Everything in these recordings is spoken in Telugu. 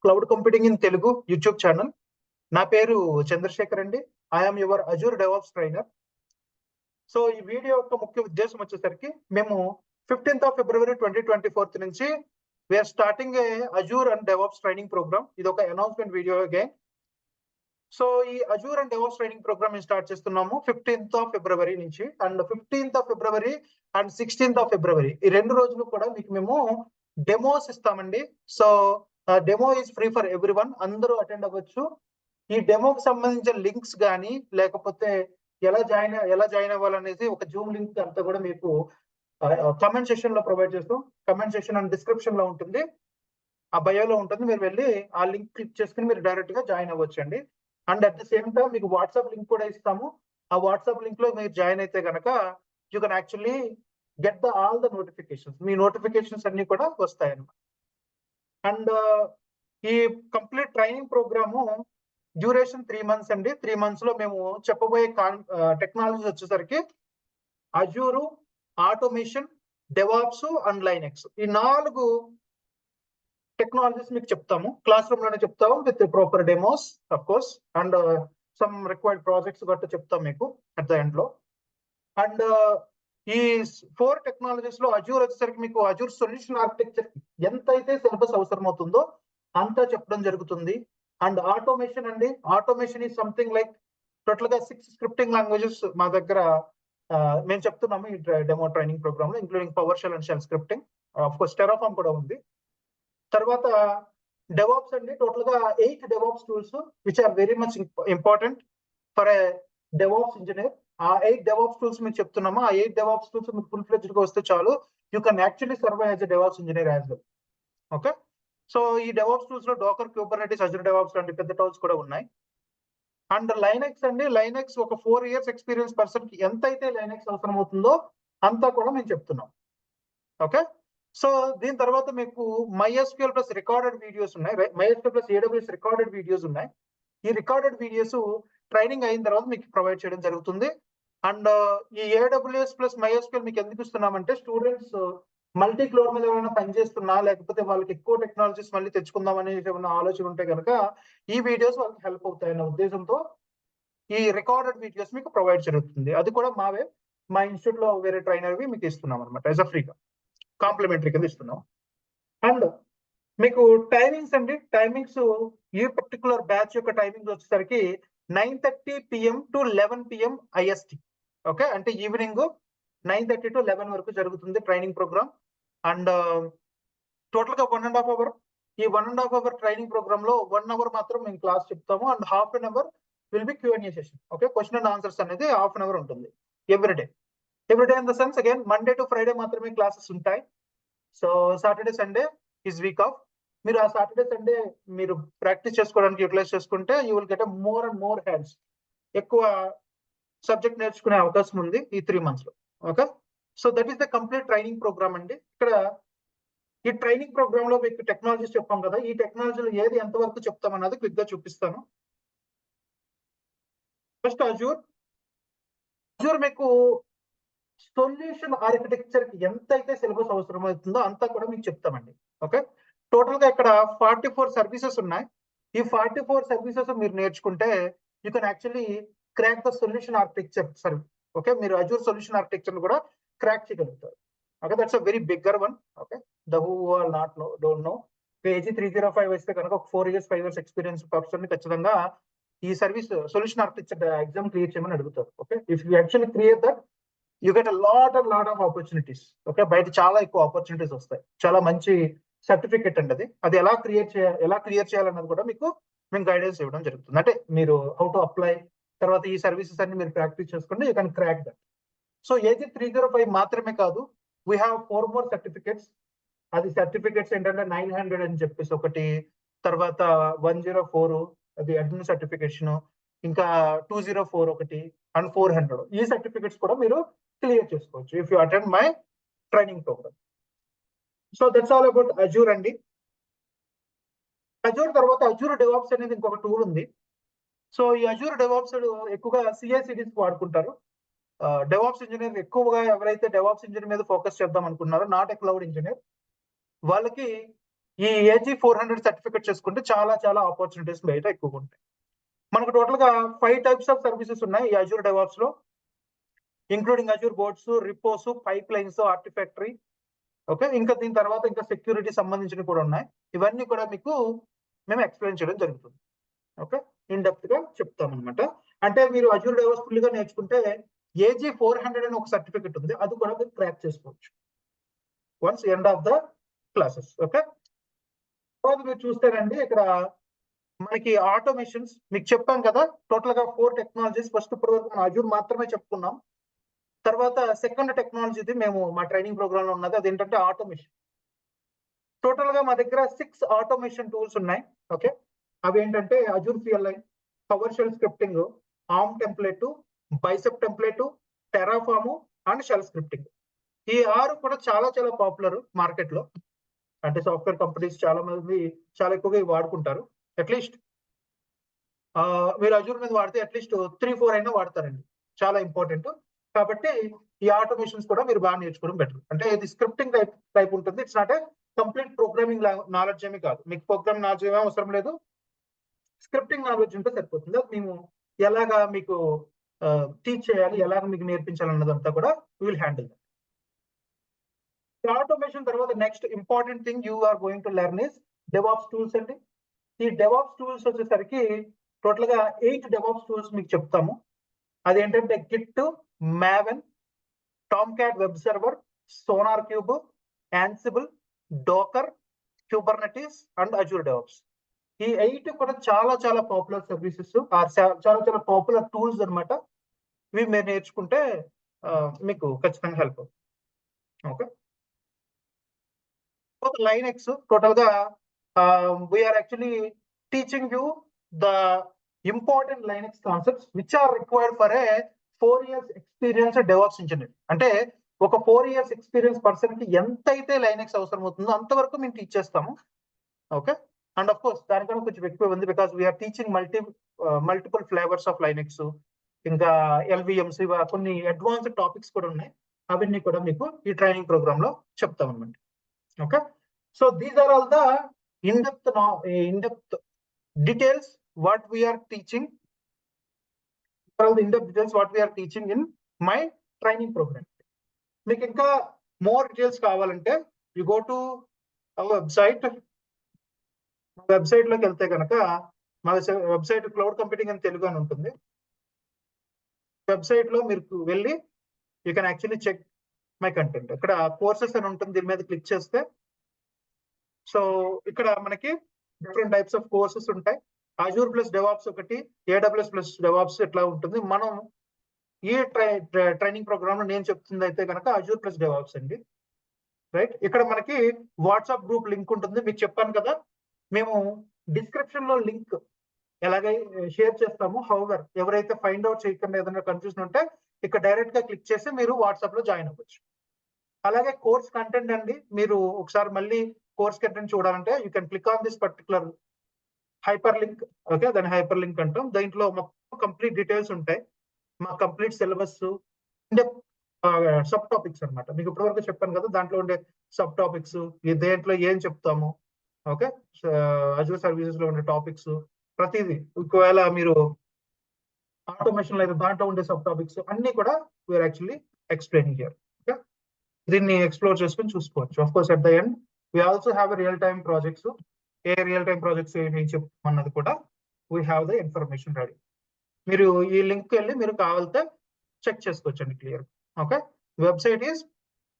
Cloud computing in Telugu YouTube channel. నా పేరు చంద్రశేఖర్ అండి. I'm your Azure DevOps trainer. So ఈ వీడియో యొక్క ముఖ్య ఉద్దేశం వచ్చేసరికి మేము 15th of February 2024 నుంచి we're starting a Azure and DevOps training program. ఇది ఒక అనౌన్స్మెంట్ వీడియో అగైన్. సో ఈ Azure and DevOps training program start చేస్తున్నాము 15th of February నుంచి. And 15th of February and 16th of February ఈ 2 రోజులు కూడా మీకు మేము డెమోస్ ఇస్తామండి. So demo is free for everyone, అందరూ అటెండ్ అవ్వచ్చు. ఈ డెమోకి సంబంధించిన లింక్స్ కానీ లేకపోతే ఎలా జాయిన్ అవ్వాలనేది ఒక జూమ్ లింక్ అంతా కూడా మీకు కమెంట్ సెక్షన్ లో ప్రొవైడ్ చేస్తాం. కమెంట్ సెక్షన్ అండ్ డిస్క్రిప్షన్ లో ఉంటుంది, ఆ బయోలో ఉంటుంది. మీరు వెళ్ళి ఆ లింక్ క్లిక్ చేసుకుని మీరు డైరెక్ట్ గా జాయిన్ అవ్వచ్చు అండి. And at the same time మీకు వాట్సాప్ లింక్ కూడా ఇస్తాము. ఆ వాట్సాప్ లింక్ లో మీరు జాయిన్ అయితే కనుక you can actually get all the notifications. మీ నోటిఫికేషన్స్ అన్ని కూడా వస్తాయి అన్నమాట. అండ్ ఈ complete training program duration 3 months అండి. 3 months లో మేము చెప్పబోయే టెక్నాలజీస్ వచ్చేసరికి అజూరు, ఆటోమేషన్, డెవాప్స్ అండ్ లైనెక్స్. ఈ 4 టెక్నాలజీస్ మీకు చెప్తాము. క్లాస్ రూమ్ లోనే చెప్తాము with proper demos of course. And some required projects గట్రా చెప్తాం మీకు అట్ ద ఎండ్ లో. అండ్ ఈ 4 టెక్నాలజీస్ లో అజూర్ వచ్చేసరికి మీకు అజూర్ సొల్యూషన్ ఆర్కిటెక్చర్ ఎంతైతే సిలబస్ అవసరం అవుతుందో అంతా చెప్పడం జరుగుతుంది. అండ్ ఆటోమేషన్ అండి, automation is something like total గా 6 స్క్రిప్టింగ్ లాంగ్వేజెస్ మా దగ్గర మేము చెప్తున్నాము ఈ డెమో ట్రైనింగ్ ప్రోగ్రామ్ లో, including PowerShell and shell scripting. Of course Terraform కూడా ఉంది. తర్వాత డెవాప్స్ అండి, టోటల్ గా 8 DevOps tools which are very much important for a DevOps engineer. ఆ 8 డెవాప్స్ టూల్స్ మీకు చెప్తున్నాము. ఆ 8 డెవాప్స్ టూల్స్ మీకు ఫుల్ ఫ్లెడ్జ్డ్ గా వస్తే చాలు, you can actually survive as a DevOps engineer as well. Okay, so ఈ డెవాప్స్ టూల్స్ లో డోకర్, క్యూబర్నెటిస్, అజూర్ డెవాప్స్ లాంటి పెద్ద టూల్స్ కూడా ఉన్నాయి. అండ్ లైనెక్స్ అండి, లైనెక్స్ ఒక 4 years ఎక్స్పీరియన్స్ పర్సన్ కి ఎంతైతే లైనెక్స్ అవసరం అవుతుందో అంతా కూడా మేము చెప్తున్నాం. ఓకే, సో దీని తర్వాత మీకు MySQL ప్లస్ రికార్డెడ్ వీడియోస్ ఉన్నాయి. MySQL plus AWS recorded videos ఉన్నాయి. ఈ రికార్డెడ్ వీడియోస్ ట్రైనింగ్ అయిన తర్వాత మీకు ప్రొవైడ్ చేయడం జరుగుతుంది. అండ్ ఈ AWS ప్లస్ MySQL మీకు ఎందుకు ఇస్తున్నామంటే, స్టూడెంట్స్ మల్టీ క్లోర్ మీద ఏమైనా పనిచేస్తున్నా లేకపోతే వాళ్ళకి ఎక్కువ టెక్నాలజీస్ మళ్ళీ తెచ్చుకుందాం అనే ఏమైనా ఆలోచన ఉంటే కనుక ఈ వీడియోస్ వాళ్ళకి హెల్ప్ అవుతాయన్న ఉద్దేశంతో ఈ రికార్డెడ్ వీడియోస్ మీకు ప్రొవైడ్ జరుగుతుంది. అది కూడా మా ఇన్స్టిట్యూట్ లో వేరే ట్రైనర్వి మీకు ఇస్తున్నాం అనమాట, యాజ్ అ ఫ్రీగా కాంప్లిమెంటరీ కింద ఇస్తున్నాం. అండ్ మీకు టైమింగ్స్ అండి, టైమింగ్స్ ఈ పర్టికులర్ బ్యాచ్ యొక్క టైమింగ్స్ వచ్చేసరికి 9:30 PM to 11 PM IST. Okay, అంటే ఈవినింగ్ 9:30 to 11 వరకు జరుగుతుంది ట్రైనింగ్ ప్రోగ్రామ్. అండ్ టోటల్ గా 1.5 hour. ఈ 1.5 hour ట్రైనింగ్ ప్రోగ్రామ్ లో 1 hour మాత్రం మేము క్లాస్ చెప్తాము. And ½ an hour will be Q&A session. Okay, question and answers అనేది ½ an hour ఉంటుంది everyday in the sense again Monday to Friday మాత్రమే క్లాసెస్ ఉంటాయి. So Saturday Sunday is week off. మీరు ఆ సాటర్డే సండే మీరు ప్రాక్టీస్ చేసుకోవడానికి యూటిలైజ్ చేసుకుంటే you will get more and more hands, ఎక్కువ సబ్జెక్ట్ నేర్చుకునే అవకాశం ఉంది ఈ 3 months లో. Okay, so that is the complete training programme అండి. ఇక్కడ ఈ ట్రైనింగ్ ప్రోగ్రామ్ లో మీకు టెక్నాలజీస్ చెప్పాం కదా, ఈ టెక్నాలజీలో ఏది ఎంతవరకు చెప్తామన్నది క్విక్ గా చూపిస్తాను. ఫస్ట్ అజూర్ మీకు సొల్యూషన్ ఆర్కిటెక్చర్ కి ఎంతైతే సిలబస్ అవసరం అవుతుందో అంతా కూడా మీకు చెప్తామండి. ఓకే, టోటల్ గా ఇక్కడ 44 సర్వీసెస్ ఉన్నాయి. ఈ 44 సర్వీసెస్ మీరు నేర్చుకుంటే you can actually crack the solution architecture service. Okay, మీరు అజూర్ సొల్యూషన్ ఆర్కిటెక్చర్ కూడా క్రాక్ చేయగలుగుతారు. Okay, that's a very bigger one. Okay, the who are not know don't know. AG 305 వస్తే కనుక ఒక 4 years 5 years ఎక్స్పీరియన్స్ పర్సన్ ని ఖచ్చితంగా ఈ service solution architecture exam clear చేయమని అడుగుతారు. Okay, if you actually clear that you get a lot of opportunities. Okay, బయట చాలా ఎక్కువ ఆపర్చునిటీస్ వస్తాయి. చాలా మంచి సర్టిఫికెట్ అండి అది ఎలా క్లియర్ చేయాలన్నది కూడా మీకు మేము గైడెన్స్ ఇవ్వడం జరుగుతుంది. అంటే మీరు హౌ టు అప్లై, తర్వాత ఈ సర్వీసెస్ అన్ని మీరు ప్రాక్టీస్ చేసుకుంటే you can crack that. So AG 305 మాత్రమే కాదు, వీ హ్యావ్ 4 more సర్టిఫికెట్స్. అది సర్టిఫికెట్స్ ఏంటంటే 900 అని చెప్పేసి ఒకటి, తర్వాత 104 అది అడ్మిన్ సర్టిఫికేషన్, ఇంకా 204 ఒకటి, అండ్ 400 ఈ సర్టిఫికెట్స్ కూడా మీరు క్లియర్ చేసుకోవచ్చు if you attend my training program. So that's all about Azure అండి. అజూర్ తర్వాత అజూర్ డెవాప్స్ అనేది ఇంకొక టూల్ ఉంది. సో ఈ అజూర్ డెవాప్స్ ఎక్కువగా CI/CDs వాడుకుంటారు. డెవాప్స్ ఇంజనీర్ ఎక్కువగా ఎవరైతే డెవాప్స్ ఇంజనీర్ మీద ఫోకస్ చేద్దాం అనుకున్నారో, నాట్ ఎ క్లౌడ్ ఇంజనీర్, వాళ్ళకి ఈ AG400 సర్టిఫికేట్ చేసుకుంటే చాలా ఆపర్చునిటీస్ బయట ఎక్కువగా ఉంటాయి. మనకు టోటల్ గా 5 టైప్స్ ఆఫ్ సర్వీసెస్ ఉన్నాయి ఈ అజూర్ డెవాప్స్ లో, including Azure boards, repos, pipelines, artifactory. Okay, ఇంకా దీని తర్వాత ఇంకా సెక్యూరిటీ సంబంధించినవి కూడా ఉన్నాయి. ఇవన్నీ కూడా మీకు మేము ఎక్స్ప్లెయిన్ చేయడం జరుగుతుంది. ఓకే, ఇన్ డెప్త్ గా చెప్తాం అనమాట. అంటే మీరు అజూర్ డెవాప్స్ ఫుల్ గా నేర్చుకుంటే AG400 అని ఒక సర్టిఫికెట్ ఉంది, అది కూడా మీరు క్రాక్ చేసుకోవచ్చు once end of the classes. Okay, తర్వాత మీరు చూస్తారండి ఇక్కడ మనకి ఆటోమేషన్స్ మీకు చెప్పాం కదా, టోటల్ గా 4 టెక్నాలజీస్. ఫస్ట్ ఇప్పుడు వరకు మనం అజూర్ మాత్రమే చెప్పుకున్నాం. తర్వాత సెకండ్ టెక్నాలజీది మేము మా ట్రైనింగ్ ప్రోగ్రామ్ లో ఉన్నది, అదేంటంటే ఆటోమేషన్. టోటల్ గా మా దగ్గర 6 ఆటోమేషన్ టూల్స్ ఉన్నాయి. ఓకే, అవి ఏంటంటే Azure CLI, PowerShell scripting, ARM template, Bicep template, Terraform and shell scripting. ఈ 6 కూడా చాలా పాపులర్ మార్కెట్ లో. అంటే సాఫ్ట్వేర్ కంపెనీస్ చాలా మంది చాలా ఎక్కువగా ఇవి వాడుకుంటారు. అట్లీస్ట్ మీరు అజూర్ మీద వాడితే అట్లీస్ట్ 3-4 అయినా వాడతారండి, చాలా ఇంపార్టెంట్. కాబట్టి ఈ ఆటోమేషన్స్ కూడా మీరు బాగా నేర్చుకోవడం బెటర్. అంటే ఇది స్క్రిప్టింగ్ టైప్ ఉంటుంది. It's not a complete programming knowledge ఏమీ కాదు. మీకు ప్రోగ్రామ్ నాలెడ్జ్ ఏమీ అవసరం లేదు, స్క్రిప్టింగ్ నాలెడ్జ్ ఉంటే సరిపోతుంది. అది మేము ఎలాగా మీకు టీచ్ చేయాలి, ఎలాగ మీకు నేర్పించాలి అన్నదంతా కూడా విల్ హ్యాండిల్. ఆటోమేషన్ తర్వాత next important thing you are going to learn is DevOps tools అండి. ఈ డెవాప్స్ టూల్స్ వచ్చేసరికి టోటల్ గా 8 డెవాప్స్ టూల్స్ మీకు చెప్తాము. అదేంటంటే Git, Maven, Tomcat web server, SonarQube, Ansible, Docker, Kubernetes and Azure DevOps. ఈ 8 కూడా చాలా పాపులర్ సర్వీసెస్, చాలా పాపులర్ టూల్స్ అనమాట. ఇవి మీరు నేర్చుకుంటే మీకు ఖచ్చితంగా హెల్ప్ అవుతుంది. ఓకే, లైనెక్స్ టోటల్ గా we're actually teaching you the important Linux concepts which are required for a 4 years experience DevOps engineer. అంటే ఒక 4 years ఎక్స్పీరియన్స్ పర్సన్ కి ఎంతైతే లైనెక్స్ అవసరం అవుతుందో అంతవరకు మేము టీచ్ చేస్తాము. ఓకే, అండ్ ఆఫ్ కోర్స్ దానికన్నా కొంచెం ఎక్కువ ఉంది, because we're teaching multiple flavours of Linux, ఇంకా LVMs, కొన్ని అడ్వాన్స్డ్ టాపిక్స్ కూడా ఉన్నాయి. అవన్నీ కూడా మీకు ఈ ట్రైనింగ్ ప్రోగ్రామ్ లో చెప్తాం అనమాట. Okay, so these are all the in-depth details what we are teaching. All the in-depth details what we are teaching in my training program. మీకు ఇంకా మోర్ డీటెయిల్స్ కావాలంటే you go to our website. Website లోకి వెళ్తే కనుక మా వెబ్సైట్ క్లౌడ్ కంప్యూటింగ్ అని తెలుగు అని ఉంటుంది. వెబ్సైట్ లో మీరు వెళ్ళి you can actually check my content. ఇక్కడ కోర్సెస్ అని ఉంటుంది, దీని మీద క్లిక్ చేస్తే సో ఇక్కడ మనకి డిఫరెంట్ టైప్స్ ఆఫ్ కోర్సెస్ ఉంటాయి. అజూర్ ప్లస్ డెవాప్స్ ఒకటి, AWS ప్లస్ డెవాప్స్ ఇట్లా ఉంటుంది. మనం ఈ ట్రైనింగ్ ప్రోగ్రామ్ లో నేను చెప్తుంది అయితే కనుక అజూర్ ప్లస్ డెవాప్స్ అండి. రైట్, ఇక్కడ మనకి వాట్సాప్ గ్రూప్ లింక్ ఉంటుంది. మీకు చెప్పాను కదా, మేము డిస్క్రిప్షన్ లో లింక్ ఎలాగై షేర్ చేస్తాము. హౌవర్ ఎవరైతే ఫైండ్ అవుట్ చేయకుండా ఏదైనా కన్ఫ్యూజన్ ఉంటే ఇక్కడ డైరెక్ట్ గా క్లిక్ చేసి మీరు వాట్సాప్ లో జాయిన్ అవ్వచ్చు. అలాగే కోర్స్ కంటెంట్ అండి, మీరు ఒకసారి మళ్ళీ కోర్స్ కంటెంట్ చూడాలంటే you can click on this particular hyper link. Okay, దాని హైపర్ లింక్ అంటాం. దీంట్లో మొత్తం కంప్లీట్ డీటెయిల్స్ ఉంటాయి, మా కంప్లీట్ సిలబస్, సబ్ టాపిక్స్ అనమాట. మీకు ఇప్పటివరకు చెప్పాను కదా, దాంట్లో ఉండే సబ్ టాపిక్స్, దేంట్లో ఏం చెప్తాము. ఓకే, అజూర్ సర్వీసెస్ లో ఉండే టాపిక్స్ ప్రతిదీ, ఒకవేళ మీరు ఆటోమేషన్ అయితే దాంట్లో ఉండే సబ్ టాపిక్స్ అన్ని కూడా we're actually explaining here. Okay, దీన్ని ఎక్స్ప్లోర్ చేసుకొని చూసుకోవచ్చు. Of course at the end we also have a real time projects. A real time projects ఏమి చెప్తున్నది కూడా we have the information ready. మీరు ఈ లింక్ వెళ్ళి మీరు కావాలంటే చెక్ చేసుకోవచ్చండి clear. Okay, website is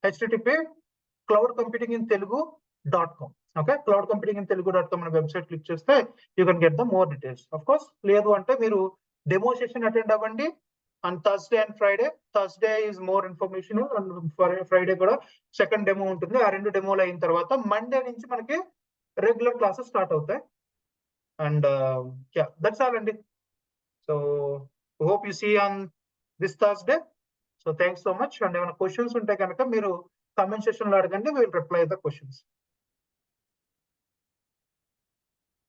http://cloudcomputingintelugu.com. Okay, cloudcomputingintelugu.com అనే వెబ్సైట్ క్లిక్ చేస్తే you can get the more details. Of course లేదు అంటే మీరు డెమో సెషన్ అటెండ్ అవ్వండి. And Thursday and Friday, Thursday is more informational and Friday కూడా సెకండ్ డెమో ఉంటుంది. ఆ 2 డెమోలు అయిన తర్వాత మండే నుంచి మనకి రెగ్యులర్ క్లాసెస్ స్టార్ట్ అవుతాయి. అండ్ దట్స్ ఆల్ అండి. So hope you see on this Thursday. So thanks so much. And ఏమైనా క్వశ్చన్స్ ఉంటే కనుక మీరు కామెంట్ సెక్షన్ లో అడగండి, విల్ రిప్లై ద క్వశ్చన్స్.